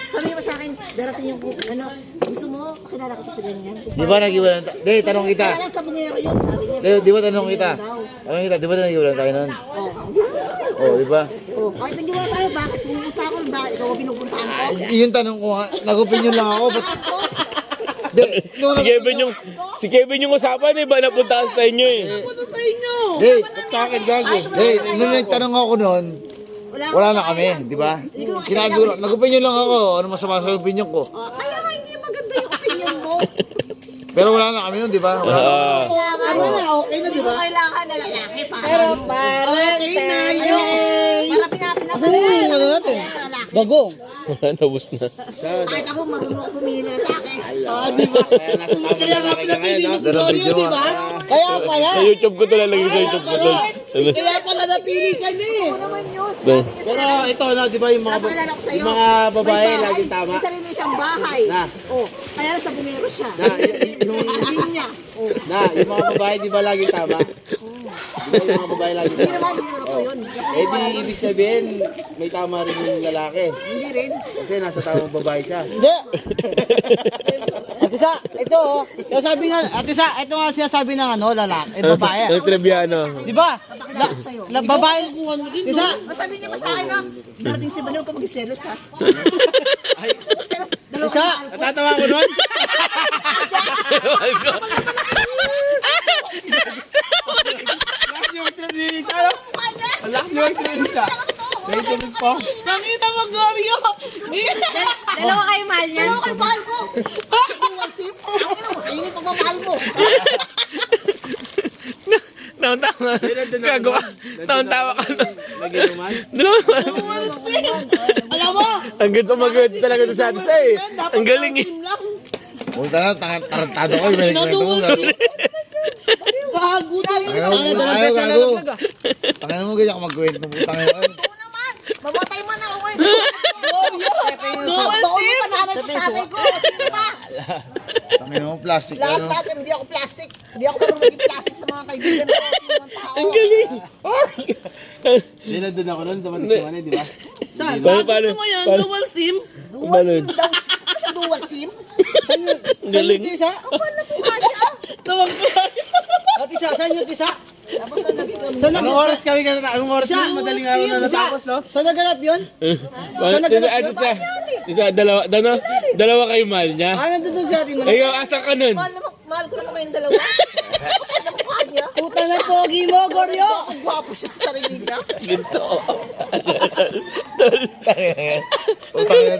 Sabi mo sa akin, darating yung ano, gusto mo, pakilala ko sa ganyan. Di ba nag-iwanan tayo? Di, tanong kita. Kaya lang sa bungero yun, sabi niya. Di ba tanong kita? Tanong kita, di ba nag-iwanan tayo nun? Oh, hindi mo tayo. Oo, di ba? Oh, kahit hindi mo na tayo, bakit pumunta ako, bakit ikaw ang pinupuntahan ko? Yung tanong ko nga, nag-opinion lang ako. Ba't? Di, Si Kevin yung usapan eh, ba napunta sa inyo eh. Pumunta sa inyo! Di, sa akin gago. Di, nung nagtanong ako nun, wala na kami, di ba? Kinaguro, nag-opinion lang ako. Ano masama sa opinion ko? Oh, kaya nga hindi maganda yung opinion mo. Pero wala na kami nun, di ba? Wala na kami. Ano na, okay na, di ba? Kailangan na lalaki para. Pero Parang okay na yun. Para pinapinapin. Ano yung ano natin? Sa lalaki. Bagong. Nabus na. Kahit ako marunong ako pumili ng lalaki. Di ba? Kaya nga pinapili mo si Dorio, di ba? Kaya pala. Sa YouTube ko to lalagay sa YouTube ko to. Kaya pala napili ka niya eh. Ano naman yun? Sinabi niya sa Pero akin. ito na, di ba yung mga, Napaalala ko sa'yo. yung mga babae May laging tama? May sarili siyang bahay. Na. Oh, kaya lang sa bumero siya. Na, Sabi niya. Oh. Na, yung mga babae di ba laging tama? Di ba yung mga babae laging Hindi tama? naman, hindi naman ako yun. Eh di ibig sabihin, may tama rin yung lalaki. Hindi rin. Kasi nasa tamang babae siya. Hindi. Ate Sa, ito oh. Sabi nga, Ate Sa, ito nga sinasabi ng ano, lalaki, babae. Ang triviano. Di ba? Papakilala ko sa'yo. Babae. Ate Sa, Sabi niya ba sa akin na, darating si Bano ka mag-selos ha? Ay, selos. Dalawa Isa. ka mahal ko. Natatawa ko nun? Laki yung tribisa, no? Mukha niya. Laki yung tribisa. Naitulog pa. Nakita mo, Glorio! Dalawa kayo mahal niyan. Dalawa kayo mahal ko! Dual sim? Ang ina mo, sa inyo pagmamahal mo. Tawa-tawa. Gagawa. Tawa-tawa ka. Naginuman? Dalawa. Alam mo! Ang ganda mag-ganda talaga ito sa atin eh. Ang galing eh. Punta na, tarantado ko. May nagkwento mo. Gago na rin. Ayaw, gago. Tangin mo ganyan ka magkwento. Putang ina. Oo naman! Mamatay man ako ngayon sa Glorio! Dual sim? Doon pa nanay ko, tatay ko. Sino ba? Tangin mo, plastic. Lahat Ano? natin, hindi ako plastic. Hindi ako marunong maging plastic sa mga kaibigan ko. Sino ang tao? Ang galing. Hindi na doon ako nun. Dumating si Manny, di ba? Paano? Dual sim? Dual sim daw. Ano sa dual sim? Ang galing. Ate Sa, Kapal na mukha niya. Ate Sa, saan yung Ate Sa? Tapos na nabigyan mo. Saan Anong oras kami ganun? Anong oras yun? Madaling araw na natapos, no? Saan naganap yun? Isa, dalawa kayo mahal niya. Ah, nandun doon si Ate Manay. Ikaw, asa ka nun? Mahal ko na kayong dalawa. Kapal na mukha niya. Puta ng pogi mo, Goryo! Ang gwapo siya sa sarili niya. Ginto. Putang ina.